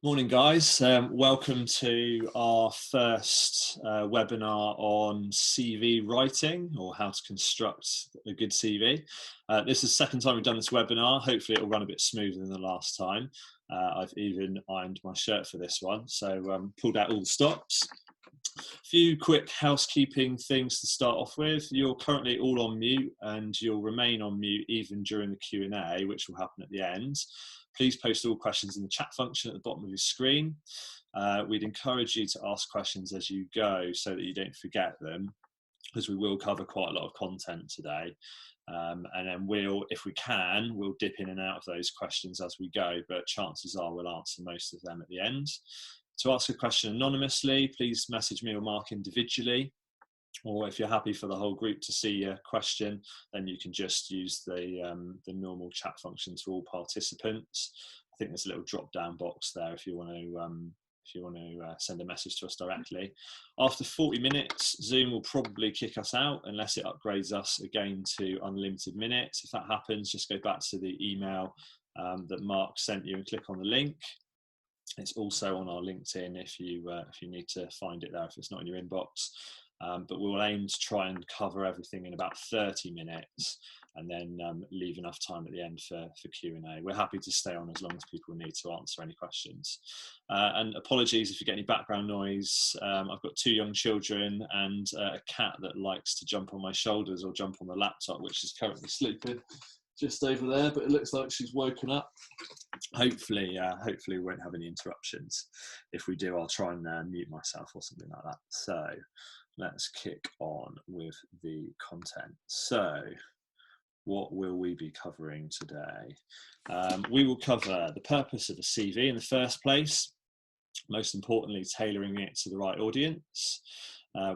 Morning, guys. Welcome to our first webinar on CV writing, or how to construct a good CV. This is the second time we've done this webinar. Hopefully it will run a bit smoother than the last time. I've even ironed my shirt for this one, so pulled out all the stops. A few quick housekeeping things to start off with. You're currently all on mute, and you'll remain on mute even during the Q&A, which will happen at the end. Please post all questions in the chat function at the bottom of your screen. We'd encourage you to ask questions as you go so that you don't forget them, because we will cover quite a lot of content today. And then if we can, we'll dip in and out of those questions as we go, but chances are we'll answer most of them at the end. To ask a question anonymously, please message me or Mark individually. Or if you're happy for the whole group to see your question, then you can just use the normal chat function to all participants. I think there's a little drop-down box there if you want to send a message to us directly. After 40 minutes, Zoom will probably kick us out unless it upgrades us again to unlimited minutes. If that happens, just go back to the email that Mark sent you and click on the link. It's also on our LinkedIn if you need to find it there if it's not in your inbox. But we'll aim to try and cover everything in about 30 minutes and then leave enough time at the end for Q&A. We're happy to stay on as long as people need to answer any questions. And apologies if you get any background noise. I've got 2 young children and a cat that likes to jump on my shoulders or jump on the laptop, which is currently sleeping just over there, but it looks like she's woken up. Hopefully we won't have any interruptions. If we do, I'll try and mute myself or something like that. So let's kick on with the content. So what will we be covering today? We will cover the purpose of a CV in the first place, most importantly, tailoring it to the right audience.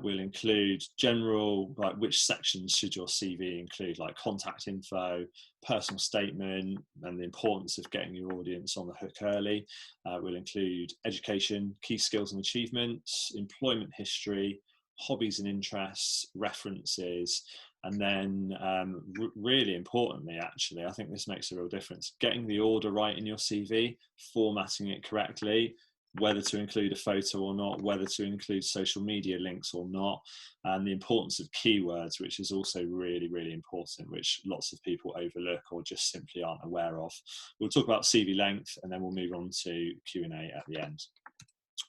We'll include general, like which sections should your CV include, like contact info, personal statement, and the importance of getting your audience on the hook early. We'll include education, key skills and achievements, employment history, hobbies and interests, references, and then really importantly, actually, I think this makes a real difference, getting the order right in your CV, formatting it correctly, whether to include a photo or not, whether to include social media links or not, and the importance of keywords, which is also really, really important, which lots of people overlook or just simply aren't aware of. We'll talk about CV length and then we'll move on to Q&A at the end.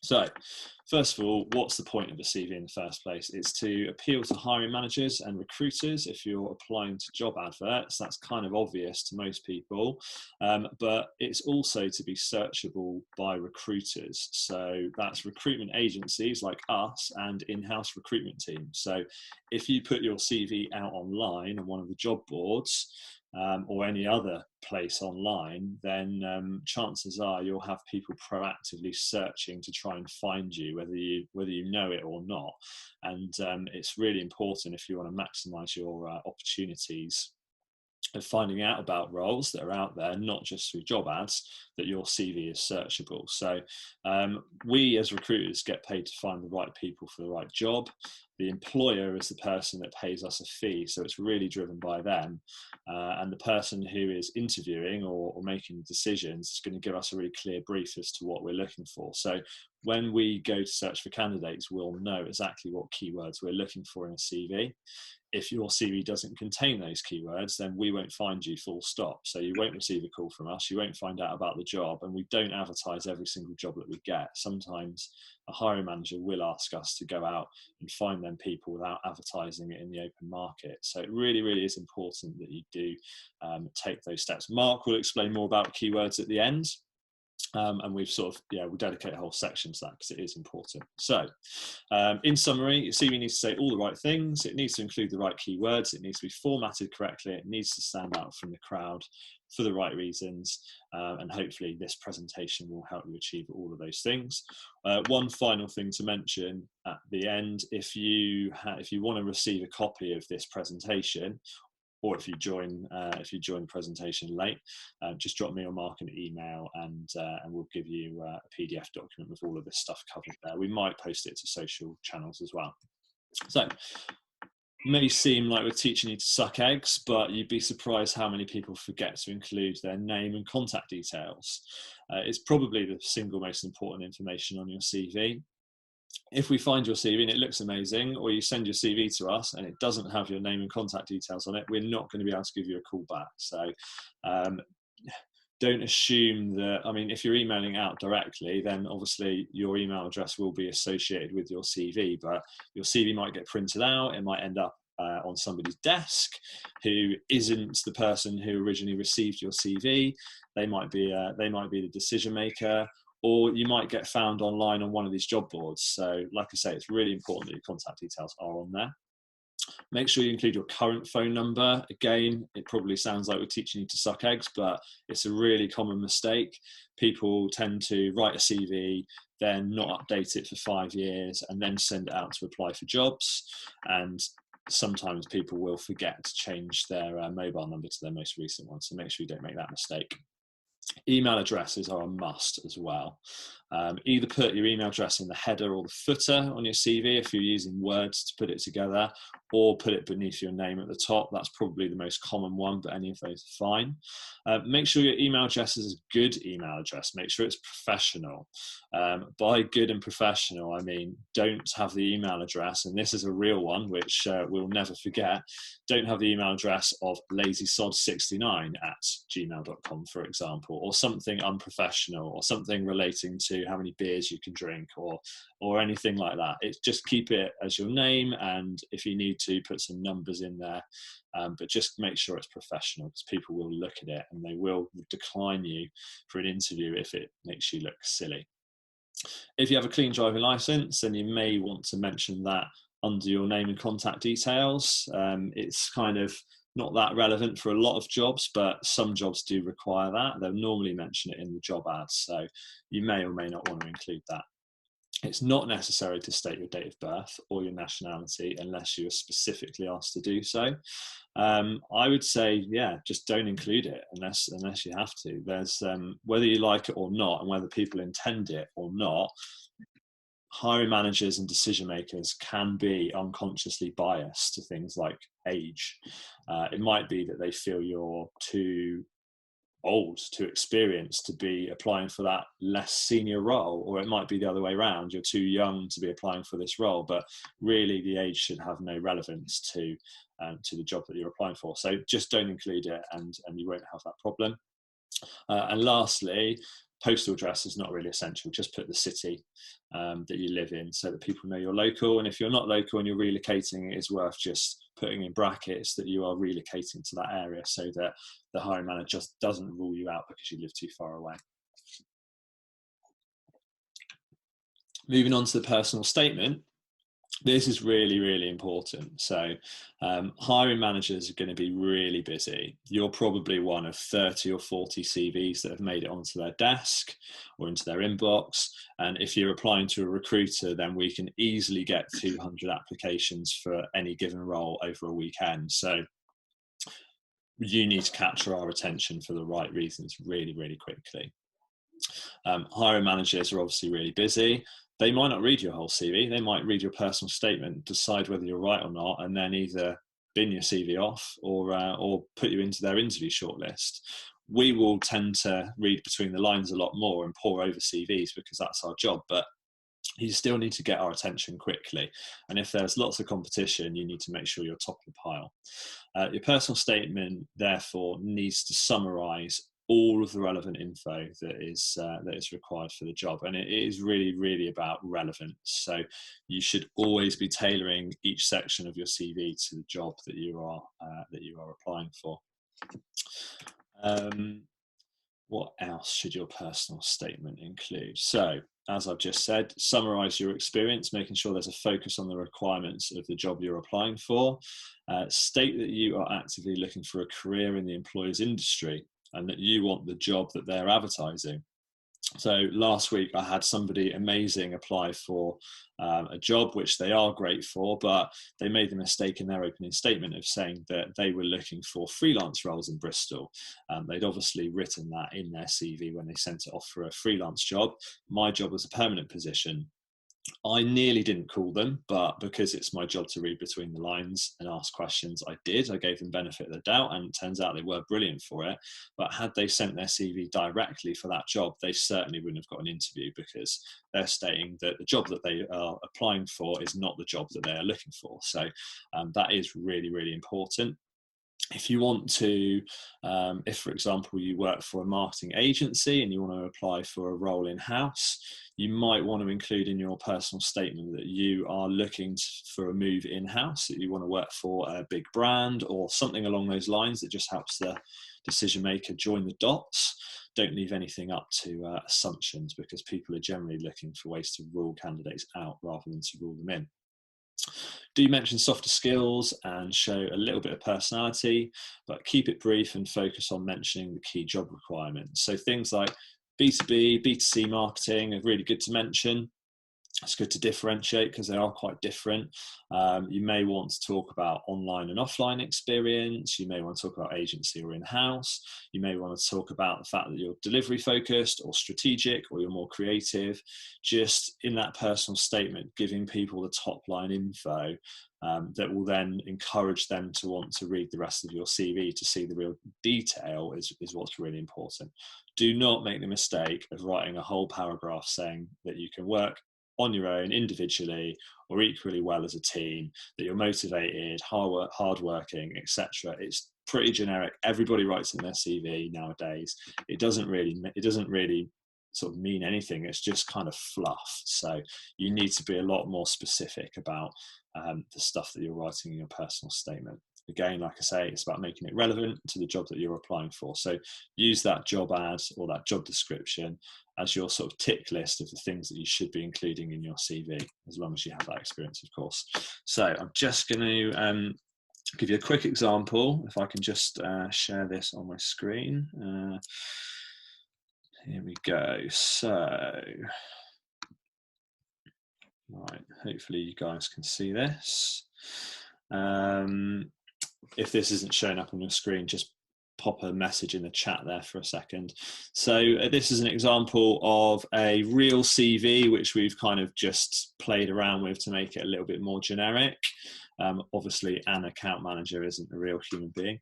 So, first of all, what's the point of a CV in the first place? It's to appeal to hiring managers and recruiters. If you're applying to job adverts, that's kind of obvious to most people, but it's also to be searchable by recruiters. So that's recruitment agencies like us and in-house recruitment teams. So if you put your CV out online on one of the job boards, or any other place online, then chances are you'll have people proactively searching to try and find you, whether you know it or not. And it's really important if you want to maximize your opportunities of finding out about roles that are out there, not just through job ads, that your CV is searchable. So we as recruiters get paid to find the right people for the right job. The employer is the person that pays us a fee, so it's really driven by them. And the person who is interviewing or making decisions is going to give us a really clear brief as to what we're looking for. So when we go to search for candidates, we'll know exactly what keywords we're looking for in a CV. If your CV doesn't contain those keywords, then we won't find you, full stop. So you won't receive a call from us, you won't find out about the job, and we don't advertise every single job that we get. Sometimes a hiring manager will ask us to go out and find them people without advertising it in the open market. So it really, really is important that you do take those steps. Mark will explain more about keywords at the end. And we've we'll dedicate a whole section to that because it is important. So in summary, your CV needs to say all the right things. It needs to include the right keywords. It needs to be formatted correctly. It needs to stand out from the crowd for the right reasons. And hopefully this presentation will help you achieve all of those things. One final thing to mention at the end, if you want to receive a copy of this presentation, or if you join the presentation late, just drop me or Mark an email, and we'll give you a PDF document with all of this stuff covered there. We might post it to social channels as well. So may seem like we're teaching you to suck eggs, but you'd be surprised how many people forget to include their name and contact details. It's probably the single most important information on your CV. If we find your CV and it looks amazing, or you send your CV to us and it doesn't have your name and contact details on it, we're not going to be able to give you a call back. So don't assume that, I mean, if you're emailing out directly, then obviously your email address will be associated with your CV, but your CV might get printed out, it might end up on somebody's desk who isn't the person who originally received your CV. They might be the decision maker, or you might get found online on one of these job boards. So like I say, it's really important that your contact details are on there. Make sure you include your current phone number. Again, it probably sounds like we're teaching you to suck eggs, but it's a really common mistake. People tend to write a CV, then not update it for 5 years, and then send it out to apply for jobs. And sometimes people will forget to change their mobile number to their most recent one. So make sure you don't make that mistake. Email addresses are a must as well. Either put your email address in the header or the footer on your CV if you're using words to put it together, or put it beneath your name at the top. That's probably the most common one, but any of those are fine. Make sure your email address is a good email address. Make sure it's professional. By good and professional, I mean don't have the email address, and this is a real one which we'll never forget, don't have the email address of lazysod69@gmail.com, for example, or something unprofessional, or something relating to how many beers you can drink, or anything like that. It's just keep it as your name, and if you need to, put some numbers in there, but just make sure it's professional, because people will look at it and they will decline you for an interview if it makes you look silly. If you have a clean driving license, then you may want to mention that under your name and contact details. It's kind of not that relevant for a lot of jobs, but some jobs do require that. They'll normally mention it in the job ads, so you may or may not want to include that. It's not necessary to state your date of birth or your nationality unless you are specifically asked to do so. I would say, yeah, just don't include it unless you have to. There's whether you like it or not, and whether people intend it or not, hiring managers and decision makers can be unconsciously biased to things like age. It might be that they feel you're too old, too experienced to be applying for that less senior role, or it might be the other way around, you're too young to be applying for this role, but really the age should have no relevance to the job that you're applying for. So just don't include it, and you won't have that problem. And lastly, postal address is not really essential. Just put the city that you live in so that people know you're local. And if you're not local and you're relocating, it is worth just putting in brackets that you are relocating to that area, so that the hiring manager just doesn't rule you out because you live too far away. Moving on to the personal statement. This is really, really important. So hiring managers are going to be really busy. You're probably one of 30 or 40 CVs that have made it onto their desk or into their inbox. And if you're applying to a recruiter, then we can easily get 200 applications for any given role over a weekend. So you need to capture our attention for the right reasons really, really quickly. Hiring managers are obviously really busy. They might not read your whole CV. They might read your personal statement, decide whether you're right or not, and then either bin your CV off or put you into their interview shortlist. We will tend to read between the lines a lot more and pore over CVs because that's our job, but you still need to get our attention quickly. And if there's lots of competition, you need to make sure you're top of the pile. Your personal statement, therefore, needs to summarize all of the relevant info that is required for the job, and it is really, really about relevance. So you should always be tailoring each section of your CV to the job that you are applying for. What else should your personal statement include? So, as I've just said, summarize your experience, making sure there's a focus on the requirements of the job you're applying for. State that you are actively looking for a career in the employer's industry, and that you want the job that they're advertising. So last week I had somebody amazing apply for a job which they are great for, but they made the mistake in their opening statement of saying that they were looking for freelance roles in Bristol. They'd obviously written that in their CV when they sent it off for a freelance job. My job was a permanent position. I nearly didn't call them, but because it's my job to read between the lines and ask questions, I did. I gave them benefit of the doubt, and it turns out they were brilliant for it. But had they sent their CV directly for that job, they certainly wouldn't have got an interview, because they're stating that the job that they are applying for is not the job that they are looking for. So that is really, really important. If you want to, if for example you work for a marketing agency and you want to apply for a role in-house, you might want to include in your personal statement that you are looking for a move in-house, that you want to work for a big brand or something along those lines that just helps the decision maker join the dots. Don't leave anything up to assumptions, because people are generally looking for ways to rule candidates out rather than to rule them in. Do mention softer skills and show a little bit of personality, but keep it brief and focus on mentioning the key job requirements. So things like B2B, B2C marketing are really good to mention. It's good to differentiate because they are quite different. You may want to talk about online and offline experience. You may want to talk about agency or in-house. You may want to talk about the fact that you're delivery focused or strategic, or you're more creative. Just in that personal statement, giving people the top line info that will then encourage them to want to read the rest of your CV to see the real detail is what's really important. Do not make the mistake of writing a whole paragraph saying that you can work on your own, individually, or equally well as a team, that you're motivated, hardworking, etc. It's pretty generic. Everybody writes in their CV nowadays. It doesn't really sort of mean anything. It's just kind of fluff. So you need to be a lot more specific about the stuff that you're writing in your personal statement. Again, like I say, it's about making it relevant to the job that you're applying for. So use that job ad or that job description as your sort of tick list of the things that you should be including in your CV, as long as you have that experience, of course. So I'm just going to give you a quick example. If I can just share this on my screen. Here we go. So, right, hopefully you guys can see this. If this isn't showing up on your screen, just pop a message in the chat there for a second. So this is an example of a real CV, which we've kind of just played around with to make it a little bit more generic. Obviously, an account manager isn't a real human being.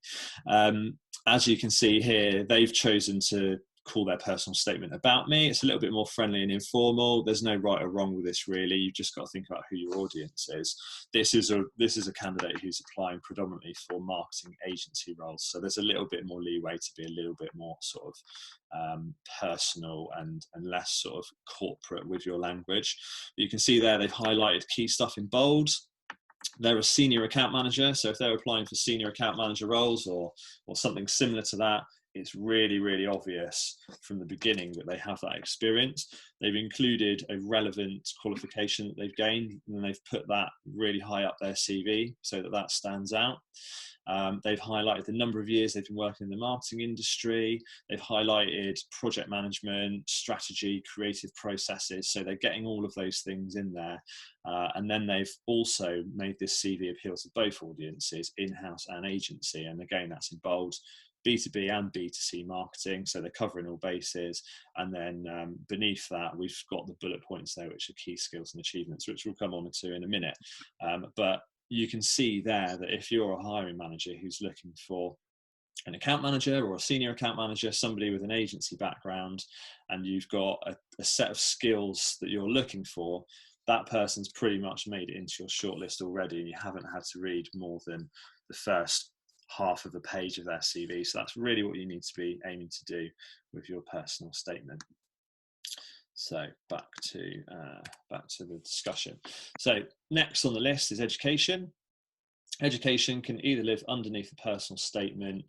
As you can see here, they've chosen to call their personal statement about me. It's a little bit more friendly and informal. There's no right or wrong with this, really. You've just got to think about who your audience is. This is a candidate who's applying predominantly for marketing agency roles, so there's a little bit more leeway to be a little bit more sort of personal and less sort of corporate with your language. But you can see there they've highlighted key stuff in bold. They're a senior account manager, so if they're applying for senior account manager roles or something similar to that, it's really, really obvious from the beginning that they have that experience. They've included a relevant qualification that they've gained, and they've put that really high up their CV so that stands out. They've highlighted the number of years they've been working in the marketing industry. They've highlighted project management, strategy, creative processes. So they're getting all of those things in there. And then they've also made this CV appeal to both audiences, in-house and agency. And again, that's in bold. B2B and B2C marketing, so they're covering all bases. And then beneath that, we've got the bullet points there, which are key skills and achievements, which we'll come on to in a minute. But you can see there that if you're a hiring manager who's looking for an account manager or a senior account manager, somebody with an agency background, and you've got a set of skills that you're looking for, that person's pretty much made it into your shortlist already, and you haven't had to read more than the first half of the page of their CV. So that's really what you need to be aiming to do with your personal statement. So back to the discussion. So next on the list is education. Education can either live underneath the personal statement,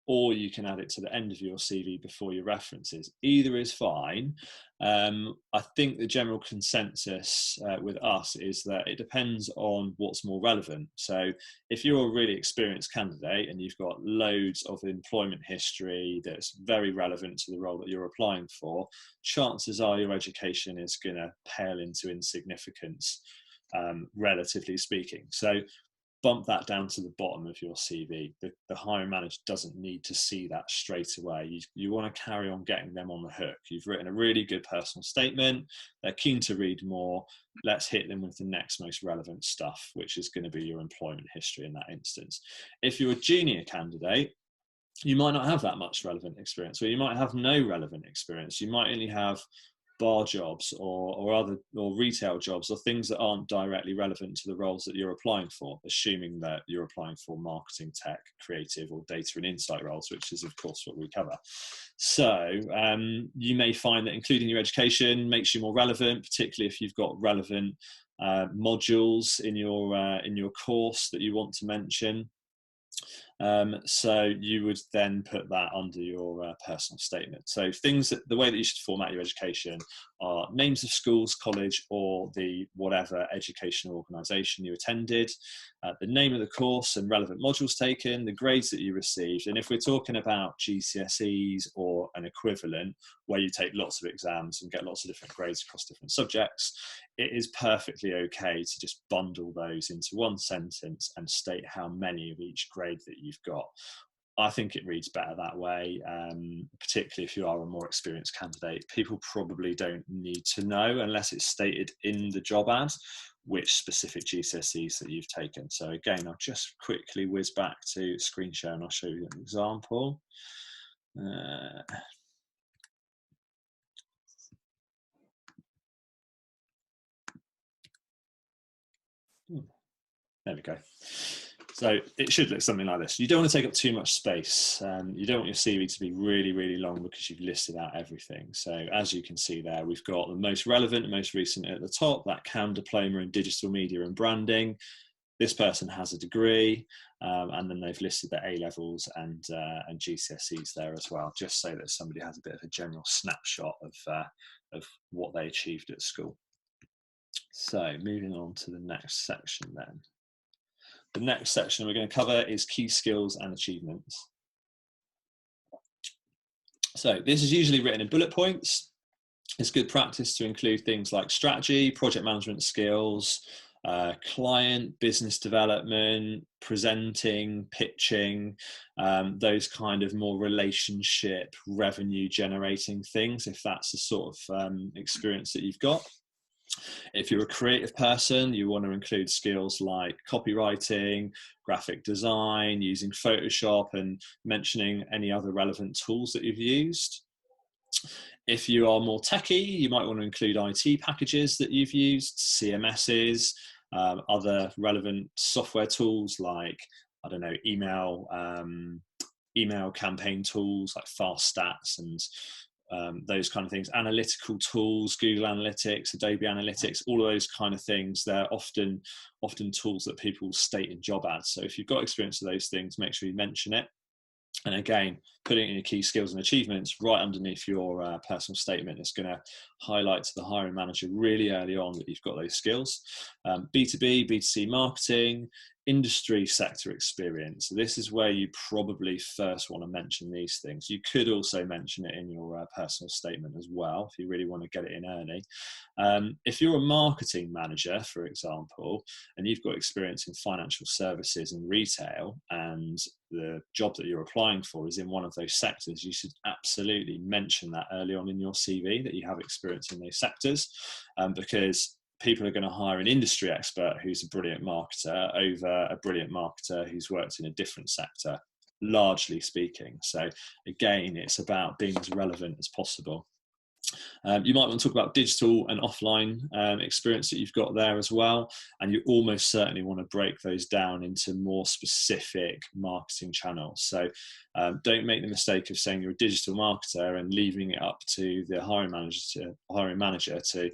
or you can add it to the end of your CV before your references. Either is fine. I think the general consensus with us is that it depends on what's more relevant. So if you're a really experienced candidate and you've got loads of employment history that's very relevant to the role that you're applying for, chances are your education is going to pale into insignificance, relatively speaking. So bump that down to the bottom of your CV. The hiring manager doesn't need to see that straight away. You want to carry on getting them on the hook. You've written a really good personal statement. They're keen to read more. Let's hit them with the next most relevant stuff, which is going to be your employment history in that instance. If you're a junior candidate, you might not have that much relevant experience, or you might have no relevant experience. You might only have bar jobs or retail jobs, or things that aren't directly relevant to the roles that you're applying for, assuming that you're applying for marketing, tech, creative, or data and insight roles, which is of course what we cover. So you may find that including your education makes you more relevant, particularly if you've got relevant modules in your course that you want to mention. So you would then put that under your personal statement. So things that the way that you should format your education are names of schools, college, or the whatever educational organisation you attended, the name of the course and relevant modules taken, the grades that you received. And if we're talking about GCSEs or an equivalent where you take lots of exams and get lots of different grades across different subjects, it is perfectly okay to just bundle those into one sentence and state how many of each grade that you've got. I think it reads better that way, particularly if you are a more experienced candidate. People probably don't need to know, unless it's stated in the job ad, which specific GCSEs that you've taken. So again, I'll just quickly whiz back to screen share and I'll show you an example. There we go. So it should look something like this. You don't want to take up too much space. You don't want your CV to be really, really long because you've listed out everything. So as you can see there, we've got the most relevant and most recent at the top, that CAM diploma in digital media and branding. This person has a degree, and then they've listed their A-levels and GCSEs there as well, just so that somebody has a bit of a general snapshot of what they achieved at school. So moving on to the next section then. The next section we're going to cover is key skills and achievements. So this is usually written in bullet points. It's good practice to include things like strategy, project management skills, client, business development, presenting, pitching, those kind of more relationship, revenue generating things, if that's the sort of experience that you've got. If you're a creative person, you want to include skills like copywriting, graphic design, using Photoshop, and mentioning any other relevant tools that you've used. If you are more techie, you might want to include IT packages that you've used, CMSs, other relevant software tools like, I don't know, email campaign tools like Fast Stats and those kind of things, analytical tools, Google Analytics, Adobe Analytics, all of those kind of things. They're often tools that people state in job ads. So if you've got experience of those things, make sure you mention it. And again, putting in your key skills and achievements right underneath your personal statement is going to highlight to the hiring manager really early on that you've got those skills. B2B, B2C marketing, industry sector experience. So this is where you probably first want to mention these things. You could also mention it in your personal statement as well, if you really want to get it in early. If you're a marketing manager, for example, and you've got experience in financial services and retail, and the job that you're applying for is in one of those sectors, you should absolutely mention that early on in your CV, that you have experience in those sectors, because people are going to hire an industry expert who's a brilliant marketer over a brilliant marketer who's worked in a different sector, largely speaking. So again, it's about being as relevant as possible. You might want to talk about digital and offline experience that you've got there as well. And you almost certainly want to break those down into more specific marketing channels. So don't make the mistake of saying you're a digital marketer and leaving it up to the hiring manager to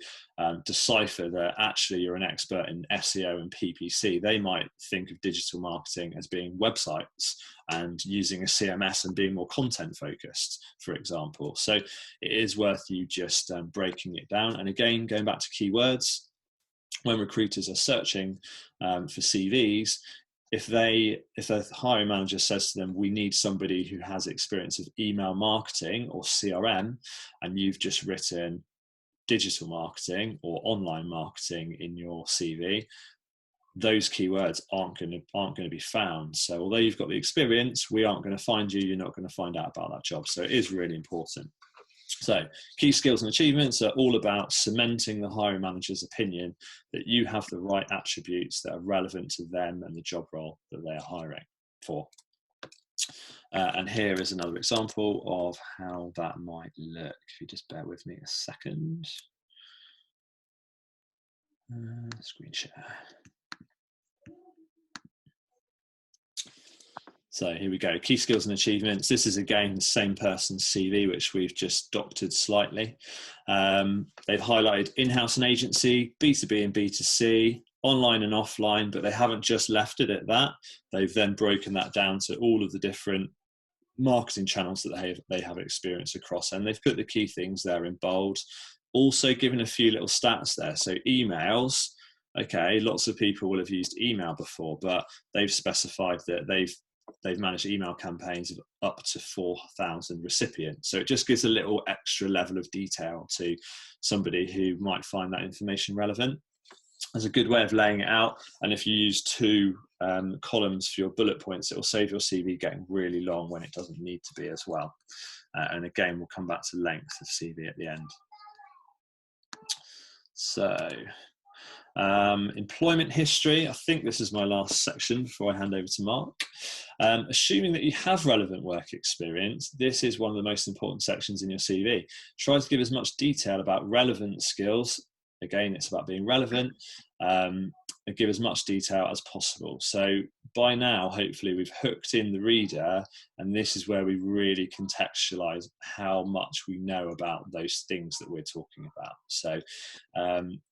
decipher that actually you're an expert in SEO and PPC. They might think of digital marketing as being websites and using a CMS and being more content focused, for example. So it is worth you just breaking it down. And again, going back to keywords, when recruiters are searching for CVs, if the hiring manager says to them, we need somebody who has experience of email marketing or CRM, and you've just written digital marketing or online marketing in your CV, those keywords aren't going to be found. So although you've got the experience, we aren't going to find you. You're not going to find out about that job. So it is really important. So key skills and achievements are all about cementing the hiring manager's opinion that you have the right attributes that are relevant to them and the job role that they are hiring for. And here is another example of how that might look. If you just bear with me a second. Screen share. So here we go, key skills and achievements. This is again the same person's CV, which we've just doctored slightly. They've highlighted in-house and agency, B2B and B2C, online and offline, but they haven't just left it at that. They've then broken that down to all of the different marketing channels that they have experience across, and they've put the key things there in bold. Also given a few little stats there. So emails, okay, lots of people will have used email before, but they've specified that they've managed email campaigns of up to 4,000 recipients. So it just gives a little extra level of detail to somebody who might find that information relevant. As a good way of laying it out. And if you use two columns for your bullet points, it will save your CV getting really long when it doesn't need to be as well. And again, we'll come back to length of CV at the end. So employment history, I think this is my last section before I hand over to Mark. Assuming that you have relevant work experience, this is one of the most important sections in your CV. Try to give as much detail about relevant skills. Again, it's about being relevant, and give as much detail as possible. So by now, hopefully we've hooked in the reader, and this is where we really contextualize how much we know about those things that we're talking about. So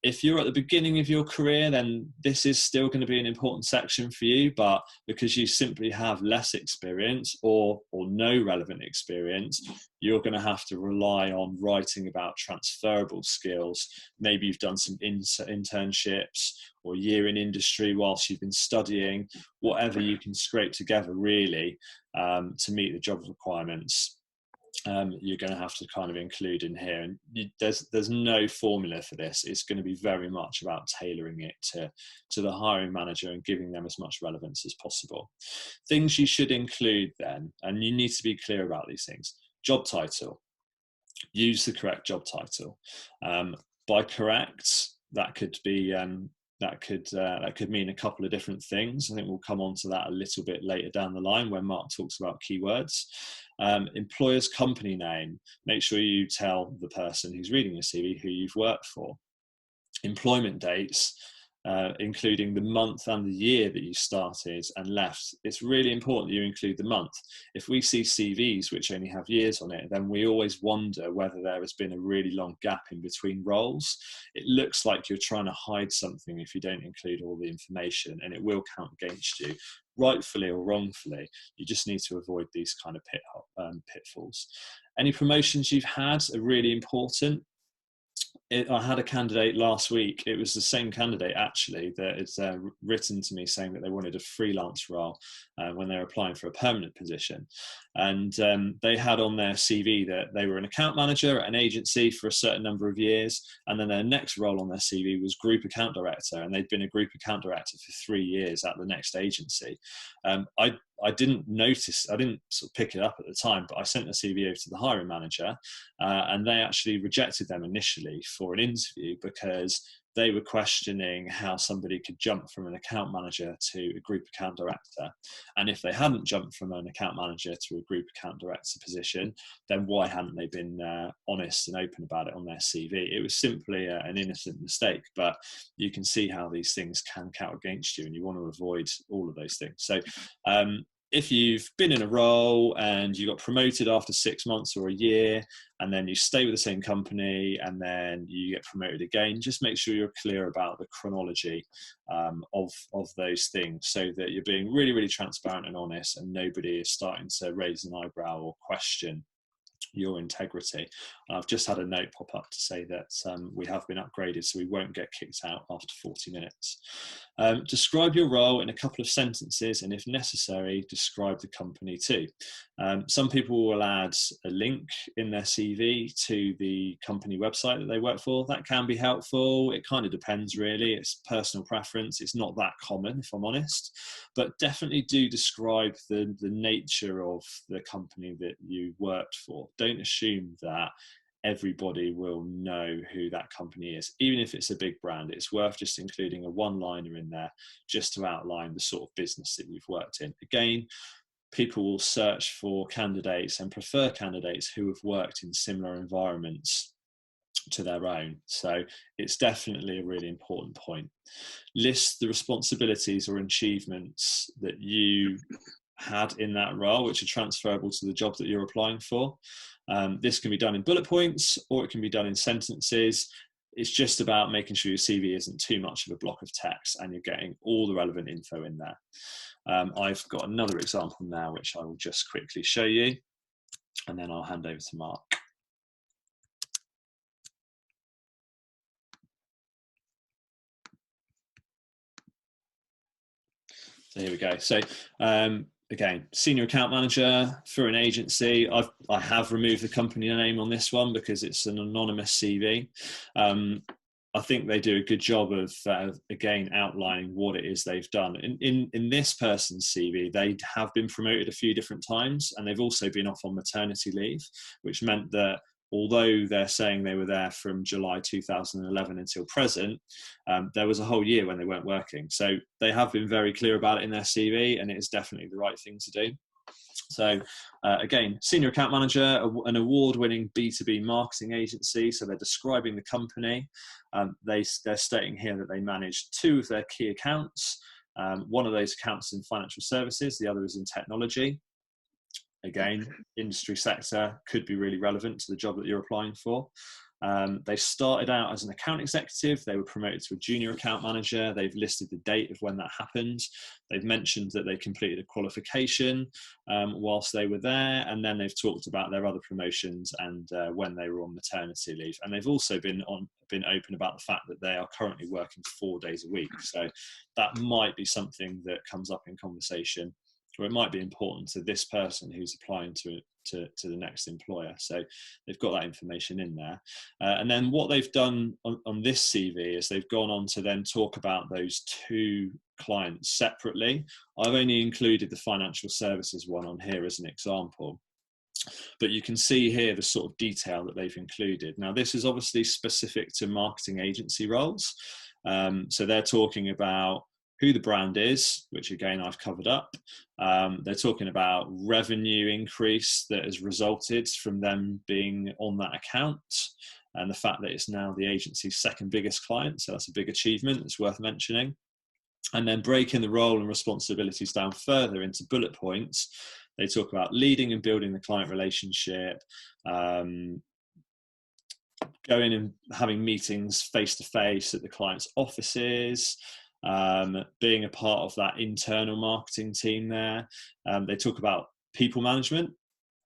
if you're at the beginning of your career, then this is still going to be an important section for you, but because you simply have less experience or no relevant experience, you're going to have to rely on writing about transferable skills. Maybe you've done some internships or year in industry whilst you've been studying, whatever you can scrape together really to meet the job requirements. You're going to have to kind of include in here, and there's no formula for this. It's going to be very much about tailoring it to the hiring manager and giving them as much relevance as possible. Things you should include then, and you need to be clear about these things. Job title, use the correct job title. By correct, that could be that could mean a couple of different things. I think we'll come on to that a little bit later down the line when Mark talks about keywords. Employer's company name, make sure you tell the person who's reading your CV who you've worked for. Employment dates, including the month and the year that you started and left. It's really important that you include the month. If we see CVs which only have years on it, then we always wonder whether there has been a really long gap in between roles. It looks like you're trying to hide something if you don't include all the information, and it will count against you, rightfully or wrongfully. You just need to avoid these kind of pitfalls. Any promotions you've had are really important. I had a candidate last week. It was the same candidate actually that has written to me saying that they wanted a freelance role when they were applying for a permanent position, and they had on their CV that they were an account manager at an agency for a certain number of years, and then their next role on their CV was group account director, and they'd been a group account director for 3 years at the next agency. I didn't notice, I didn't sort of pick it up at the time, but I sent the CV over to the hiring manager, and they actually rejected them initially for an interview because they were questioning how somebody could jump from an account manager to a group account director. And if they hadn't jumped from an account manager to a group account director position, then why hadn't they been honest and open about it on their CV? It was simply an innocent mistake, but you can see how these things can count against you, and you want to avoid all of those things. So if you've been in a role and you got promoted after 6 months or a year, and then you stay with the same company and then you get promoted again, just make sure you're clear about the chronology of those things, so that you're being really, really transparent and honest, and nobody is starting to raise an eyebrow or question your integrity. I've just had a note pop up to say that we have been upgraded, so we won't get kicked out after 40 minutes. Describe your role in a couple of sentences, and if necessary, describe the company too. Some people will add a link in their CV to the company website that they work for. That can be helpful. It kind of depends, really. It's personal preference. It's not that common, if I'm honest, but definitely do describe the nature of the company that you worked for. Don't assume that everybody will know who that company is. Even if it's a big brand, it's worth just including a one-liner in there just to outline the sort of business that you've worked in. Again, people will search for candidates and prefer candidates who have worked in similar environments to their own. So it's definitely a really important point. List the responsibilities or achievements that you had in that role which are transferable to the job that you're applying for. This can be done in bullet points or it can be done in sentences. It's just about making sure your CV isn't too much of a block of text and you're getting all the relevant info in there. I've got another example now which I will just quickly show you, and then I'll hand over to Mark. So here we go. So again, senior account manager for an agency. I have removed the company name on this one because it's an anonymous CV. I think they do a good job of again outlining what it is they've done. In this person's CV, they have been promoted a few different times, and they've also been off on maternity leave, which meant that although they're saying they were there from July 2011 until present, there was a whole year when they weren't working. So they have been very clear about it in their CV, and it is definitely the right thing to do. So again, senior account manager, an award-winning B2B marketing agency. So they're describing the company. They're stating here that they manage 2 of their key accounts. One of those accounts in financial services, the other is in technology. Again, industry sector could be really relevant to the job that you're applying for. They started out as an account executive. They were promoted to a junior account manager. They've listed the date of when that happened. They've mentioned that they completed a qualification whilst they were there. And then they've talked about their other promotions and when they were on maternity leave. And they've also been open about the fact that they are currently working 4 days a week. So that might be something that comes up in conversation, or it might be important to this person who's applying to the next employer. So they've got that information in there. And then what they've done on this CV is they've gone on to then talk about those 2 clients separately. I've only included the financial services one on here as an example, but you can see here the sort of detail that they've included. Now, this is obviously specific to marketing agency roles. So they're talking about who the brand is, which again I've covered up. They're talking about revenue increase that has resulted from them being on that account, and the fact that it's now the agency's 2nd biggest client. So that's a big achievement. It's worth mentioning. And then breaking the role and responsibilities down further into bullet points, they talk about leading and building the client relationship, going and having meetings face-to-face at the client's offices, being a part of that internal marketing team there. They talk about people management.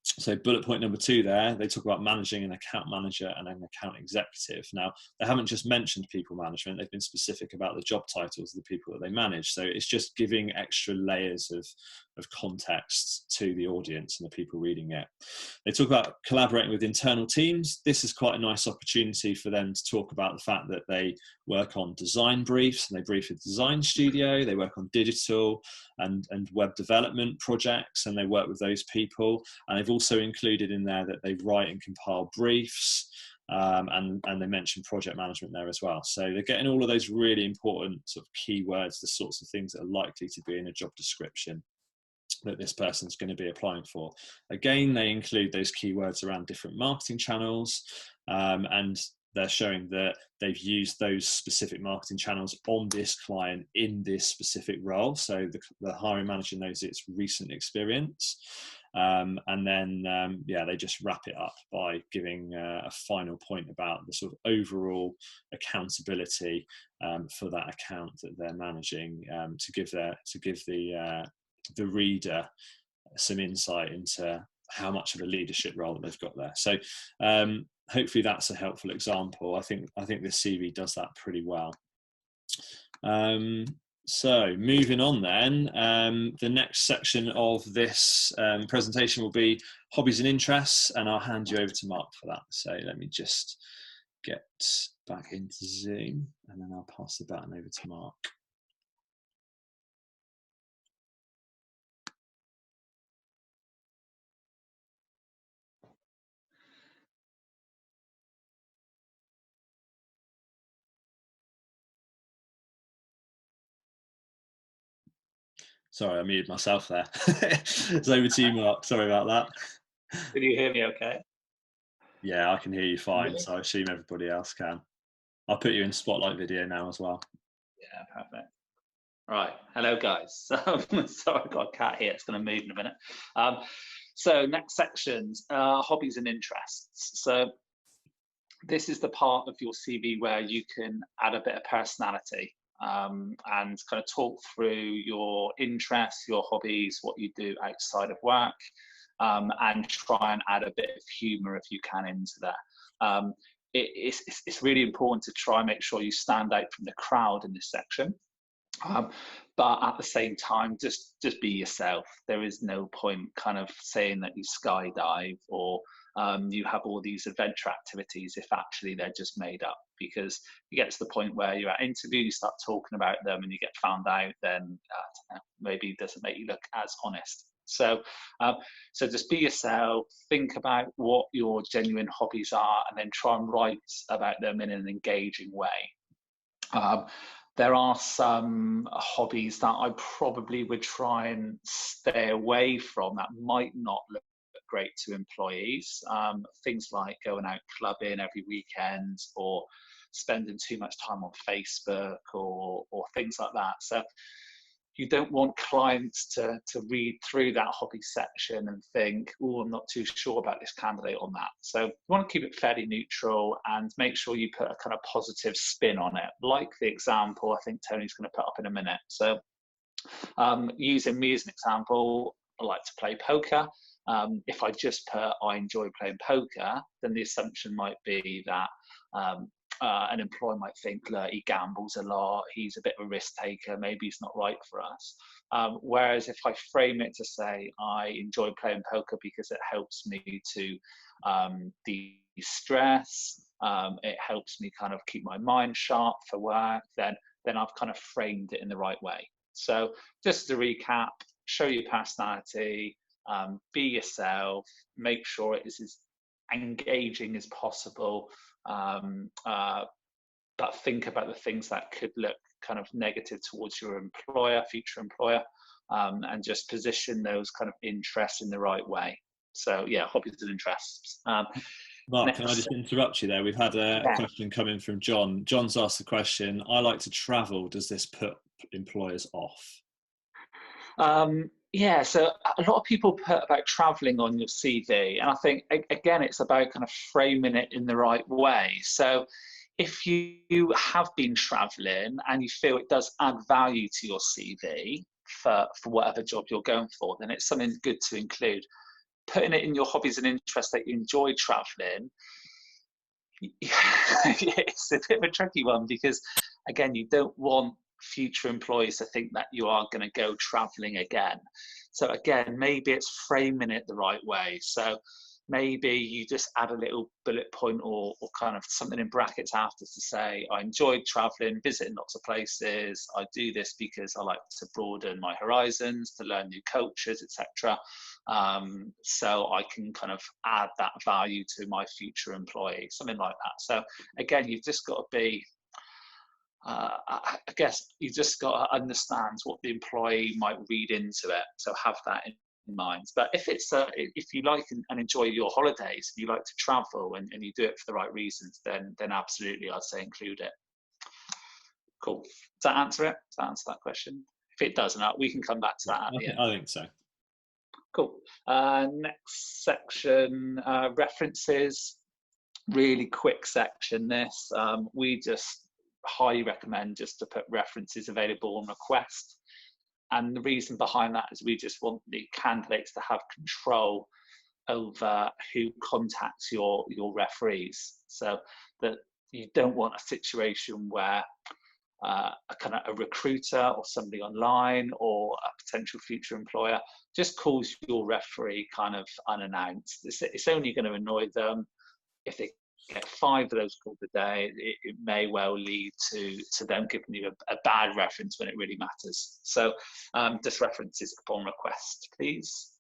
So bullet point number 2 there, they talk about managing an account manager and an account executive. Now, they haven't just mentioned people management, they've been specific about the job titles of the people that they manage. So it's just giving extra layers of context to the audience and the people reading it. They talk about collaborating with internal teams. This is quite a nice opportunity for them to talk about the fact that they work on design briefs, and they brief a design studio, they work on digital and web development projects, and they work with those people. And they've also included in there that they write and compile briefs, and they mention project management there as well. So they're getting all of those really important sort of keywords, the sorts of things that are likely to be in a job description that this person's going to be applying for. Again, they include those keywords around different marketing channels, and they're showing that they've used those specific marketing channels on this client in this specific role. So the hiring manager knows it's recent experience. And then, they just wrap it up by giving a final point about the sort of overall accountability for that account that they're managing, to give the reader some insight into how much of a leadership role that they've got there. So hopefully that's a helpful example. I think this CV does that pretty well. So moving on then, the next section of this presentation will be hobbies and interests, and I'll hand you over to Mark for that. So let me just get back into Zoom, and then I'll pass the baton over to Mark. Sorry, I muted myself there. It's over to you, Mark. Sorry about that. Can you hear me okay? Yeah, I can hear you fine, really? So I assume everybody else can. I'll put you in spotlight video now as well. Yeah, perfect. Right, hello guys. Sorry, I've got a cat here, it's going to move in a minute. So next sections, hobbies and interests. So this is the part of your CV where you can add a bit of personality. And kind of talk through your interests, your hobbies, what you do outside of work, and try and add a bit of humour if you can into that. It's really important to try and make sure you stand out from the crowd in this section. But at the same time, just be yourself. There is no point kind of saying that you skydive or you have all these adventure activities if actually they're just made up, because you get to the point where you're at interview, you start talking about them and you get found out, then maybe it doesn't make you look as honest. So just be yourself, think about what your genuine hobbies are, and then try and write about them in an engaging way. There are some hobbies that I probably would try and stay away from that might not look great to employees. Things like going out clubbing every weekend, or spending too much time on Facebook, or things like that. So you don't want clients to read through that hobby section and think, oh, I'm not too sure about this candidate on that. So you want to keep it fairly neutral and make sure you put a kind of positive spin on it, like the example I think Tony's going to put up in a minute. So using me as an example, I like to play poker. If I just put I enjoy playing poker, then the assumption might be that an employer might think, look, he gambles a lot, he's a bit of a risk taker, maybe he's not right for us. Whereas if I frame it to say I enjoy playing poker because it helps me to de-stress, it helps me kind of keep my mind sharp for work, then I've kind of framed it in the right way. So just to recap, show your personality, be yourself, make sure it is as engaging as possible, but think about the things that could look kind of negative towards your employer, future employer, and just position those kind of interests in the right way. So yeah, hobbies and interests. Mark, can I just interrupt you there? We've had a question come in from John. John's asked the question, I like to travel, does this put employers off? Yeah, so a lot of people put about traveling on your CV, and I think, again, it's about kind of framing it in the right way. So if you have been traveling and you feel it does add value to your CV for whatever job you're going for, then it's something good to include. Putting it in your hobbies and interests that you enjoy traveling, it's a bit of a tricky one, because again, you don't want future employees to think that you are going to go traveling again. So again, maybe it's framing it the right way. So maybe you just add a little bullet point or kind of something in brackets after to say, I enjoyed traveling, visiting lots of places. I do this because I like to broaden my horizons, to learn new cultures, etc. So I can kind of add that value to my future employee, something like that. So again, you've just got to be, I guess you just got to understand what the employee might read into it. So have that in mind. But if it's if you like and enjoy your holidays, you like to travel and you do it for the right reasons, then absolutely, I'd say include it. Cool. Does that answer it? Does that answer that question? If it doesn't, we can come back to that at the end. I think so. Cool. Next section, references. Really quick section, this. We just highly recommend just to put references available on request. And the reason behind that is we just want the candidates to have control over who contacts your referees, so that you don't want a situation where a recruiter or somebody online or a potential future employer just calls your referee kind of unannounced. It's only going to annoy them. If they get 5 of those calls a day, it may well lead to them giving you a bad reference when it really matters. So just references upon request, please.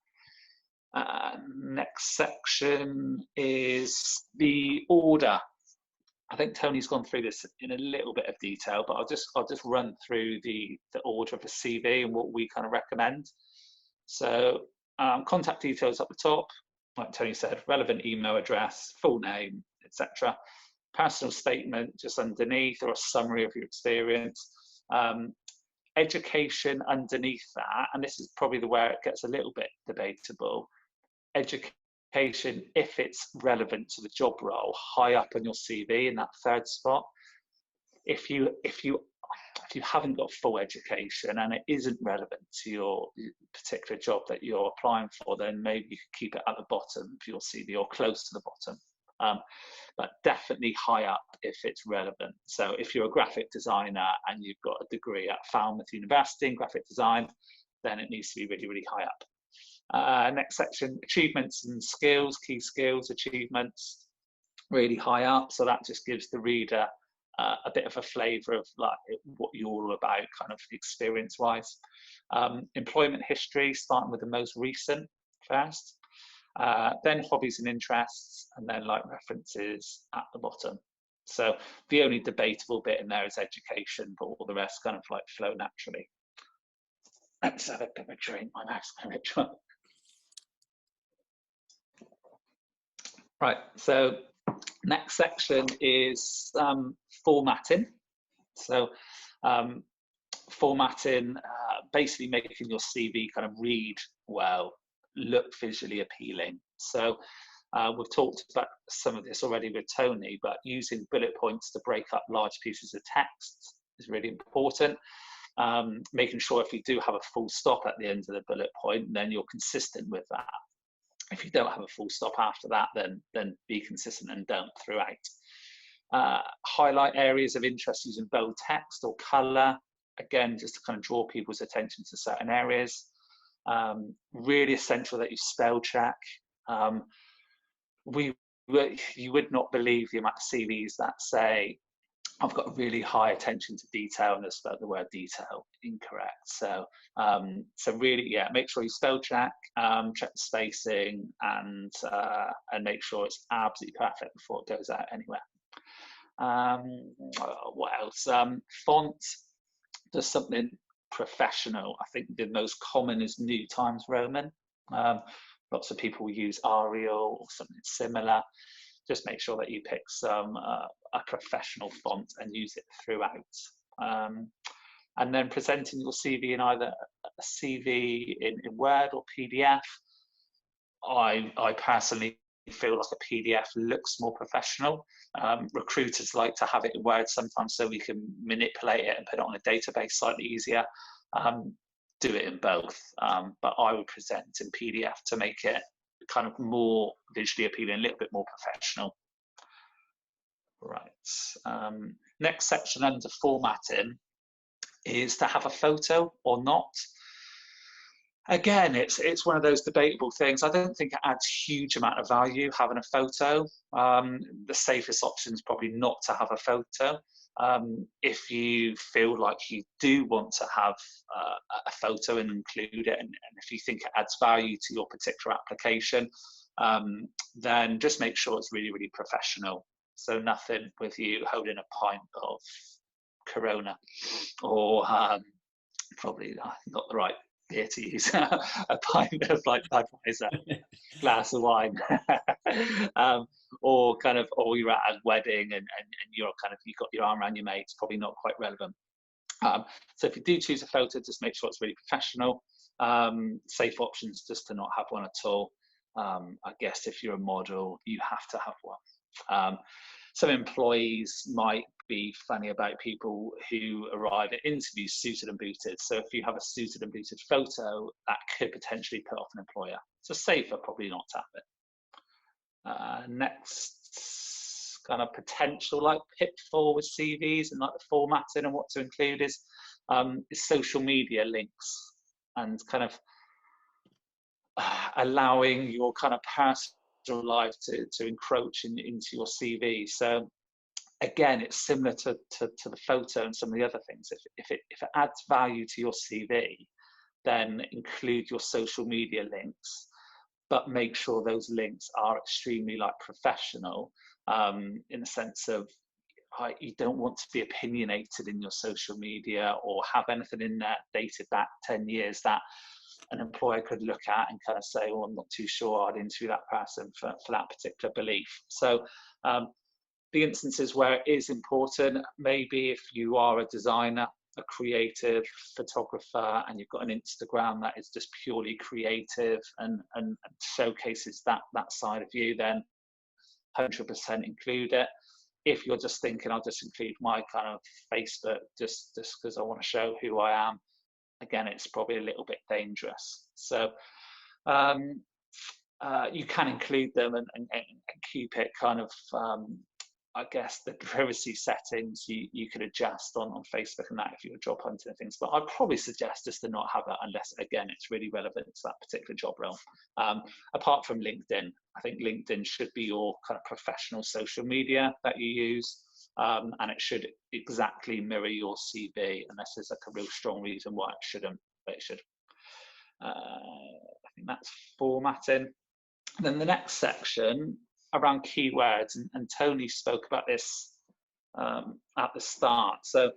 Next section is the order. I think Tony's gone through this in a little bit of detail, but I'll just run through the order of the CV and what we kind of recommend. So contact details up the top, like Tony said, relevant email address, full name, etc. Personal statement just underneath, or a summary of your experience. Education underneath that, and this is probably where it gets a little bit debatable. Education, if it's relevant to the job role, high up on your CV in that 3rd spot. If you haven't got full education and it isn't relevant to your particular job that you're applying for, then maybe you could keep it at the bottom of your CV or close to the bottom. But definitely high up if it's relevant. So if you're a graphic designer and you've got a degree at Falmouth University in graphic design, then it needs to be really, really high up. Next section, achievements and skills, key skills, achievements, really high up. So that just gives the reader a bit of a flavour of like what you're all about, kind of experience-wise. Employment history, starting with the most recent first. Then hobbies and interests, and then like references at the bottom. So the only debatable bit in there is education, but all the rest kind of like flow naturally. Let's have a bit of a drink. My mouth's going to dry. Right, so next section is formatting. So formatting, basically making your CV kind of read well, look visually appealing. So we've talked about some of this already with Tony, but using bullet points to break up large pieces of text is really important. Making sure if you do have a full stop at the end of the bullet point, then you're consistent with that. If you don't have a full stop after that, then be consistent and don't throughout. Highlight areas of interest using bold text or color, again, just to kind of draw people's attention to certain areas. Really essential that you spell check. You would not believe the amount of CVs that say, I've got really high attention to detail and they spelled the word detail incorrect. So really, yeah, make sure you spell check, check the spacing, and make sure it's absolutely perfect before it goes out anywhere. What else? Font, does something professional. I think the most common is New Times Roman. Lots of people use Arial or something similar. Just make sure that you pick some a professional font and use it throughout. And then presenting your CV in either a CV in Word or PDF. I personally feel like a PDF looks more professional. Recruiters like to have it in Word sometimes so we can manipulate it and put it on a database slightly easier. Do it in both, but I would present in PDF to make it kind of more visually appealing, a little bit more professional. Right. Next section under formatting is to have a photo or not. Again, it's one of those debatable things. I don't think it adds huge amount of value having a photo. The safest option is probably not to have a photo. If you feel like you do want to have a photo and include it, and if you think it adds value to your particular application, then just make sure it's really, really professional. So nothing with you holding a pint of Corona, or probably not the right beer to use, a pint of like Budweiser, glass of wine, or you're at a wedding and you've got your arm around your mate. It's probably not quite relevant. So if you do choose a photo, just make sure it's really professional. Safe options just to not have one at all. I guess if you're a model, you have to have one. Some employees might be funny about people who arrive at interviews suited and booted. So if you have a suited and booted photo, that could potentially put off an employer. So safer probably not to have it. Next kind of potential like pitfall with CVs and like the formatting and what to include is social media links, and kind of allowing your kind of personal life to encroach into your CV. So again, it's similar to the photo and some of the other things. If it adds value to your CV, then include your social media links, but make sure those links are extremely like professional, in the sense of you don't want to be opinionated in your social media or have anything in there dated back 10 years that an employer could look at and kind of say, well, I'm not too sure I'd interview that person for that particular belief. So the instances where it is important, maybe if you are a designer, a creative photographer, and you've got an Instagram that is just purely creative and showcases that side of you, then 100% include it. If you're just thinking, I'll just include my kind of Facebook just because I want to show who I am, again, it's probably a little bit dangerous. So you can include them and keep it kind of, I guess, the privacy settings you could adjust on Facebook and that if you're job hunting and things. But I'd probably suggest just to not have that unless, again, it's really relevant to that particular job role. Apart from LinkedIn, I think LinkedIn should be your kind of professional social media that you use. And it should exactly mirror your CV, unless there's like a real strong reason why it shouldn't, but it should. I think that's formatting. And then the next section around keywords, and Tony spoke about this at the start. So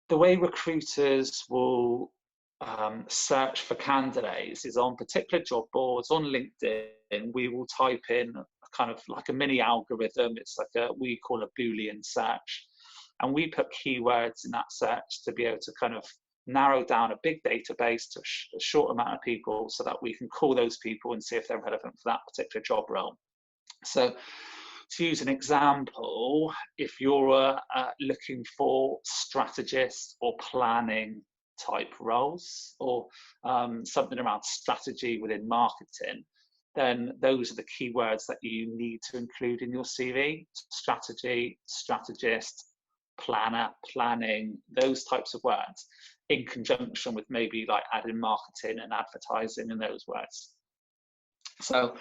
the way recruiters will search for candidates is on particular job boards, on LinkedIn, we will type in kind of like a mini algorithm. It's like we call a Boolean search. And we put keywords in that search to be able to kind of narrow down a big database to a short amount of people so that we can call those people and see if they're relevant for that particular job role. So to use an example, if you're looking for strategist or planning type roles, or something around strategy within marketing, then those are the keywords that you need to include in your CV: strategy, strategist, planner, planning, those types of words, in conjunction with maybe like adding marketing and advertising in those words. So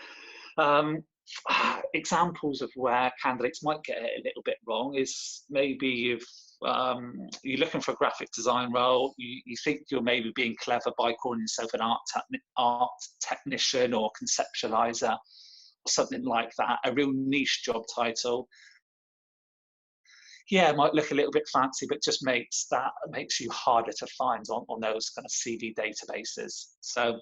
examples of where candidates might get it a little bit wrong is maybe you're looking for a graphic design role. You think you're maybe being clever by calling yourself an art technician or conceptualizer or something like that, a real niche job title. Yeah, it might look a little bit fancy, but just makes you harder to find on those kind of CV databases. So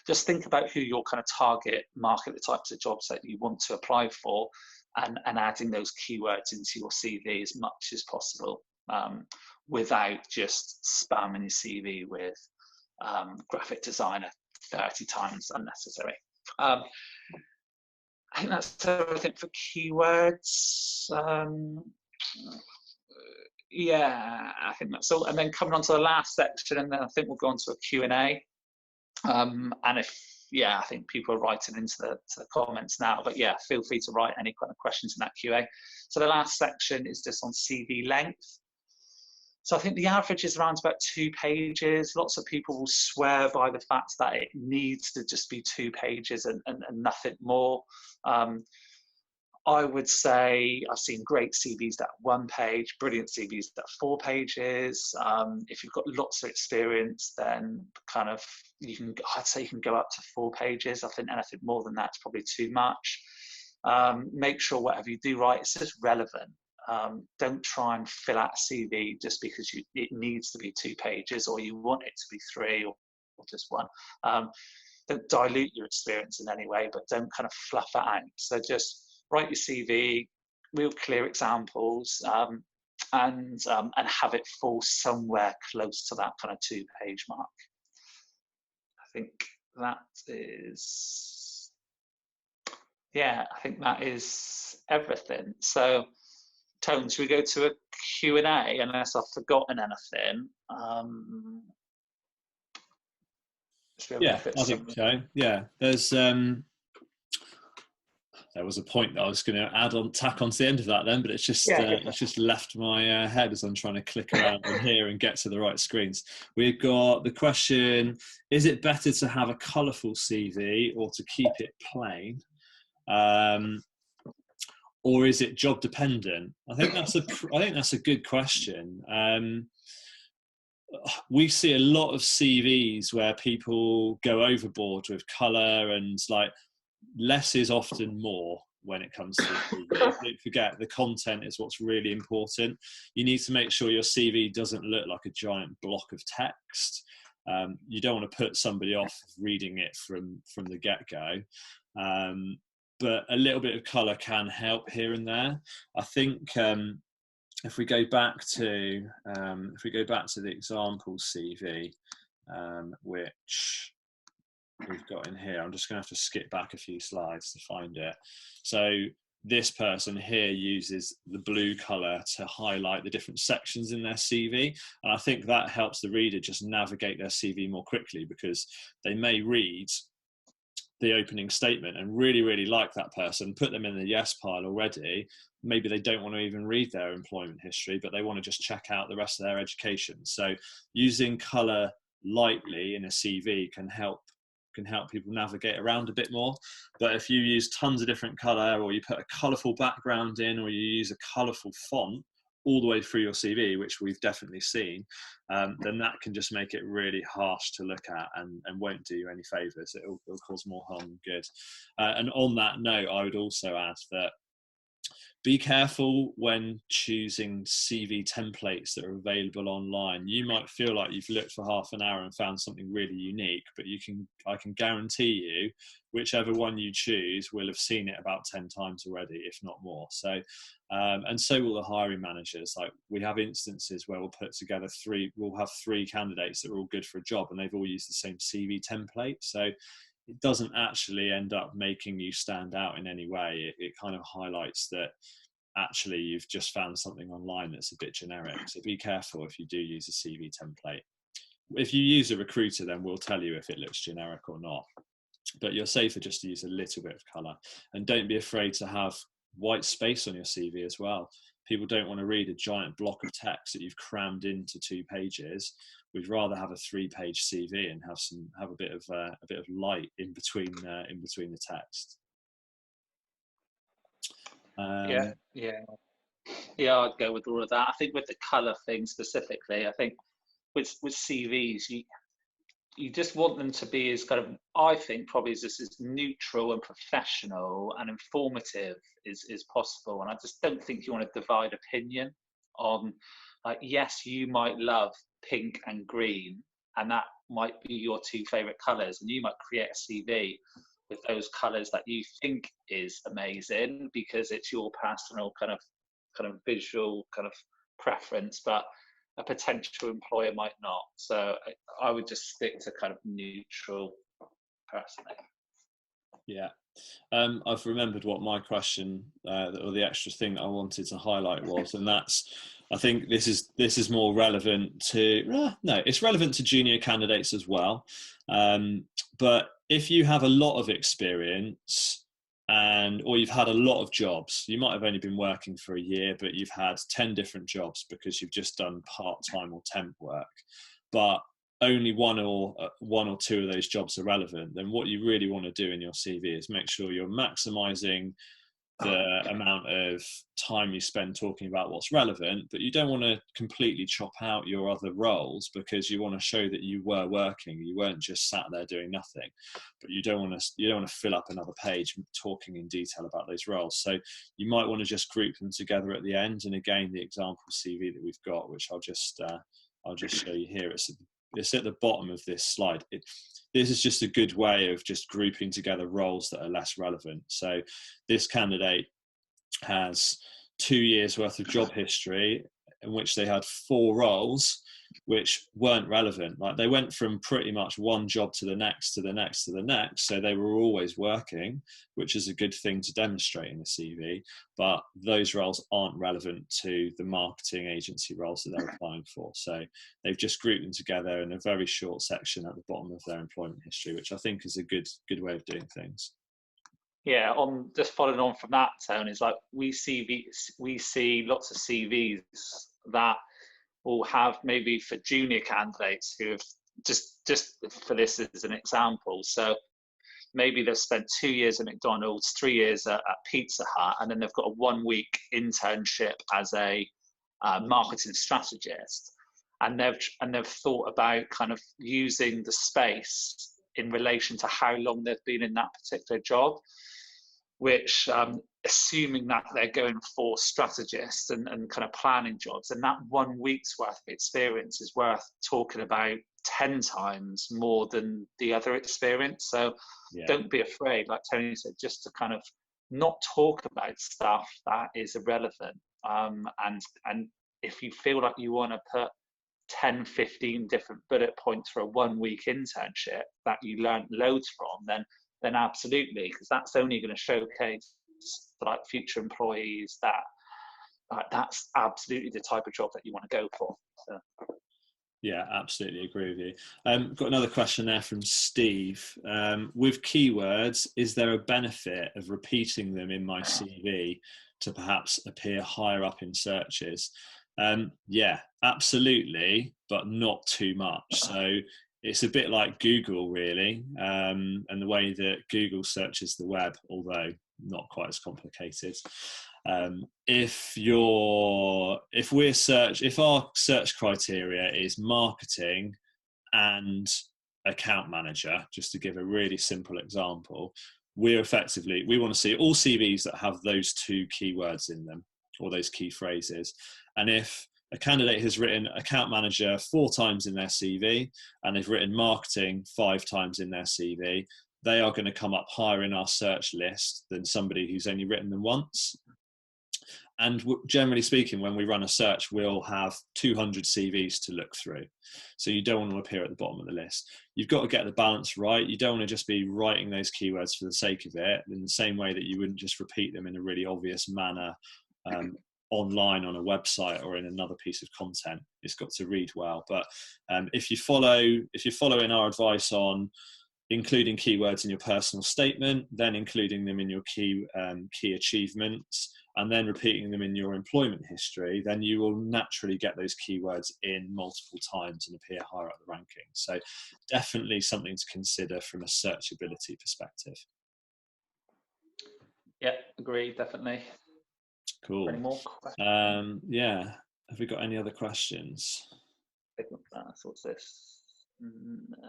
just think about who your kind of target market, the types of jobs that you want to apply for, and adding those keywords into your CV as much as possible, without just spamming your CV with graphic designer 30 times unnecessary. I think that's everything for keywords. Yeah, I think that's all. And then coming on to the last section, and then I think we'll go on to a Q&A. And I think people are writing into the comments now, but yeah, feel free to write any kind of questions in that QA. So the last section is just on CV length. So I think the average is around about 2 pages. Lots of people will swear by the fact that it needs to just be 2 pages and nothing more. I would say I've seen great CVs that are 1 page, brilliant CVs that are 4 pages. If you've got lots of experience, then kind of I'd say you can go up to 4 pages. I think anything more than that's probably too much. Make sure whatever you do write is just relevant. Don't try and fill out a CV just because it needs to be 2 pages, or you want it to be 3 or just 1. Don't dilute your experience in any way, but don't kind of fluff it out. So just write your CV, real clear examples, and have it fall somewhere close to that kind of 2-page mark. I think that is, I think that is everything. So, Tone, should we go to a Q&A unless I've forgotten anything? I think so. Yeah, there's there was a point that I was going to tack onto the end of that then, but it's just left my head as I'm trying to click around on here and get to the right screens. We've got the question: is it better to have a colourful CV or to keep it plain? Or is it job dependent? I think that's a good question. We see a lot of CVs where people go overboard with colour, and like, less is often more when it comes to CV. Don't forget, the content is what's really important. You need to make sure your CV doesn't look like a giant block of text. You don't want to put somebody off reading it from the get-go. But a little bit of colour can help here and there. I think if we go back to the example CV, which we've got in here, I'm just going to have to skip back a few slides to find it. So this person here uses the blue colour to highlight the different sections in their CV, and I think that helps the reader just navigate their CV more quickly, because they may read the opening statement and really like that person, put them in the yes pile already. Maybe they don't want to even read their employment history, but they want to just check out the rest of their education. So using colour lightly in a CV can help people navigate around a bit more. But if you use tons of different colour, or you put a colourful background in, or you use a colourful font all the way through your CV, which we've definitely seen, then that can just make it really harsh to look at, and won't do you any favours. It'll cause more harm than good. And on that note, I would also add that be careful when choosing CV templates that are available online. You might feel like you've looked for half an hour and found something really unique, but I can guarantee you, whichever one you choose will have seen it about 10 times already, if not more. So, and so will the hiring managers. Like, we have instances where we'll have three candidates that are all good for a job, and they've all used the same CV template. So it doesn't actually end up making you stand out in any way. It kind of highlights that actually you've just found something online that's a bit generic. So be careful if you do use a CV template. If you use a recruiter, then we'll tell you if it looks generic or not. But you're safer just to use a little bit of colour. And don't be afraid to have white space on your CV as well. People don't want to read a giant block of text that you've crammed into 2 pages. We'd rather have a 3-page CV and have a bit of light in between the text. Yeah, I'd go with all of that. I think with the colour thing specifically, I think with CVs, you just want them to be as kind of, I think probably as neutral and professional and informative as possible. And I just don't think you want to divide opinion on, like, yes, you might love pink and green, and that might be your 2 favourite colours, and you might create a CV with those colours that you think is amazing because it's your personal kind of visual kind of preference, but a potential employer might not. So I would just stick to kind of neutral personally. Yeah. I've remembered what my question or the extra thing that I wanted to highlight was, and that's, I think this is more relevant to, it's relevant to junior candidates as well. But if you have a lot of experience or you've had a lot of jobs, you might have only been working for a year, but you've had 10 different jobs because you've just done part-time or temp work, but only one or 2 of those jobs are relevant, then what you really want to do in your CV is make sure you're maximizing the amount of time you spend talking about what's relevant, but you don't want to completely chop out your other roles, because you want to show that you were working, you weren't just sat there doing nothing. But you don't want to fill up another page talking in detail about those roles. So you might want to just group them together at the end. And again, the example CV that we've got, which I'll just show you here, it's at the bottom of this slide. This is just a good way of just grouping together roles that are less relevant. So this candidate has 2 years worth of job history in which they had 4 roles which weren't relevant. Like, they went from pretty much one job to the next, to the next, to the next. So they were always working, which is a good thing to demonstrate in a CV, but those roles aren't relevant to the marketing agency roles that they're applying for. So they've just grouped them together in a very short section at the bottom of their employment history, which I think is a good way of doing things. Yeah, on just following on from that, Tone, is like we see lots of CVs that will have, maybe for junior candidates who have just for this as an example. So maybe they've spent 2 years at McDonald's, 3 years at Pizza Hut, and then they've got a 1 week internship as a marketing strategist, and they've thought about kind of using the space in relation to how long they've been in that particular job, which assuming that they're going for strategists and kind of planning jobs, and that 1 week's worth of experience is worth talking about 10 times more than the other experience. So don't be afraid, like Tony said, just to kind of not talk about stuff that is irrelevant. And if you feel like you want to put 10, 15 different bullet points for a 1 week internship that you learned loads from, then absolutely, because that's only going to showcase like future employees that that's absolutely the type of job that you want to go for. So. Yeah, absolutely agree with you. Got another question there from Steve. With keywords, is there a benefit of repeating them in my CV to perhaps appear higher up in searches? Yeah, absolutely, but not too much. So it's a bit like Google, really, and the way that Google searches the web, although not quite as complicated. If our search criteria is marketing and account manager, just to give a really simple example, we want to see all CVs that have those two keywords in them, or those key phrases. And if a candidate has written account manager 4 times in their CV and they've written marketing 5 times in their CV, they are going to come up higher in our search list than somebody who's only written them once. And generally speaking, when we run a search, we'll have 200 CVs to look through. So you don't want to appear at the bottom of the list. You've got to get the balance right. You don't want to just be writing those keywords for the sake of it, in the same way that you wouldn't just repeat them in a really obvious manner online on a website or in another piece of content. It's got to read well. But if you're following our advice on including keywords in your personal statement, then including them in your key achievements, and then repeating them in your employment history, then you will naturally get those keywords in multiple times and appear higher up the rankings. So definitely something to consider from a searchability perspective. Yeah, agree, definitely. Cool. Any more questions? Yeah. Have we got any other questions? What's this? No.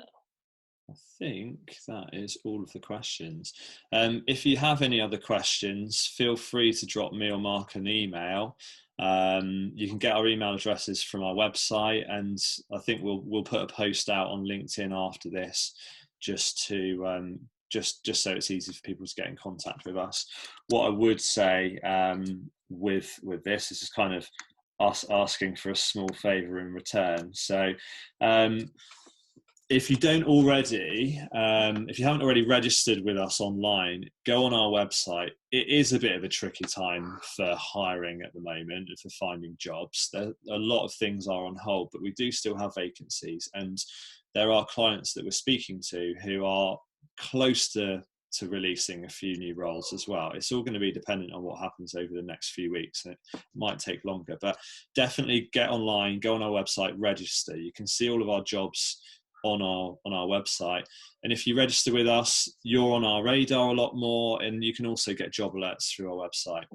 I think that is all of the questions. If you have any other questions, feel free to drop me or Mark an email. You can get our email addresses from our website, and I think we'll put a post out on LinkedIn after this, just to just so it's easy for people to get in contact with us. What I would say with this is kind of us asking for a small favour in return. So if you haven't already registered with us online, go on our website. It is a bit of a tricky time for hiring at the moment and for finding jobs. A lot of things are on hold, but we do still have vacancies, and there are clients that we're speaking to who are close to releasing a few new roles as well. It's all going to be dependent on what happens over the next few weeks, and it might take longer, but definitely get online, go on our website, register. You can see all of our jobs on our website, and if you register with us, you're on our radar a lot more, and you can also get job alerts through our website.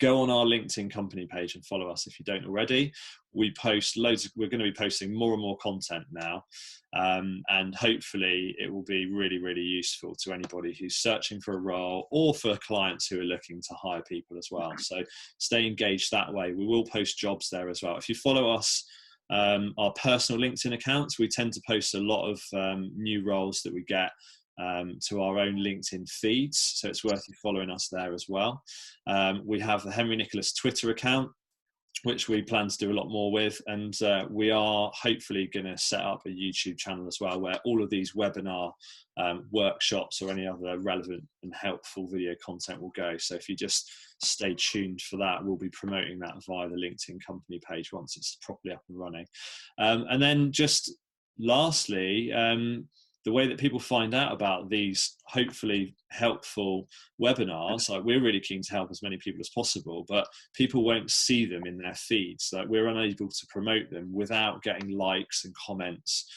Go on our LinkedIn company page and follow us if you don't already. We're going to be posting more and more content now, and hopefully it will be really, really useful to anybody who's searching for a role, or for clients who are looking to hire people as well. So stay engaged that way. We will post jobs there as well. If you follow us, our personal LinkedIn accounts, we tend to post a lot of new roles that we get to our own LinkedIn feeds, so it's worth you following us there as well. We have the Henry Nicholas Twitter account, which we plan to do a lot more with, and we are hopefully going to set up a YouTube channel as well, where all of these webinar workshops or any other relevant and helpful video content will go. So if you just stay tuned for that, we'll be promoting that via the LinkedIn company page once it's properly up and running. And then just lastly, the way that people find out about these hopefully helpful webinars, like, we're really keen to help as many people as possible, but people won't see them in their feeds. Like, we're unable to promote them without getting likes and comments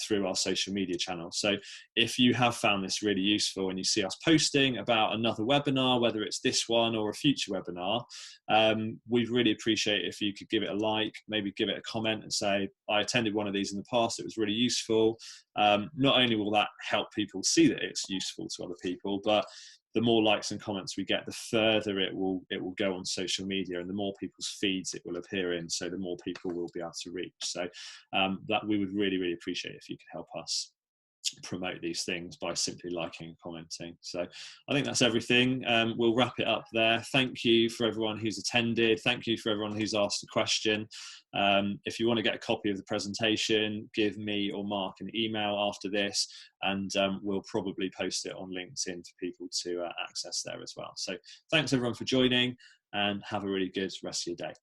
through our social media channels. So if you have found this really useful and you see us posting about another webinar, whether it's this one or a future webinar, we'd really appreciate if you could give it a like, maybe give it a comment and say, I attended one of these in the past, it was really useful. Not only will that help people see that it's useful to other people, but the more likes and comments we get, the further it will go on social media, and the more people's feeds it will appear in, so the more people will be able to reach. So that we would really, really appreciate if you could help us promote these things by simply liking and commenting. So I think that's everything. We'll wrap it up there. Thank you for everyone who's attended. Thank you for everyone who's asked a question. If you want to get a copy of the presentation, give me or Mark an email after this, and we'll probably post it on LinkedIn for people to access there as well. So thanks everyone for joining, and have a really good rest of your day.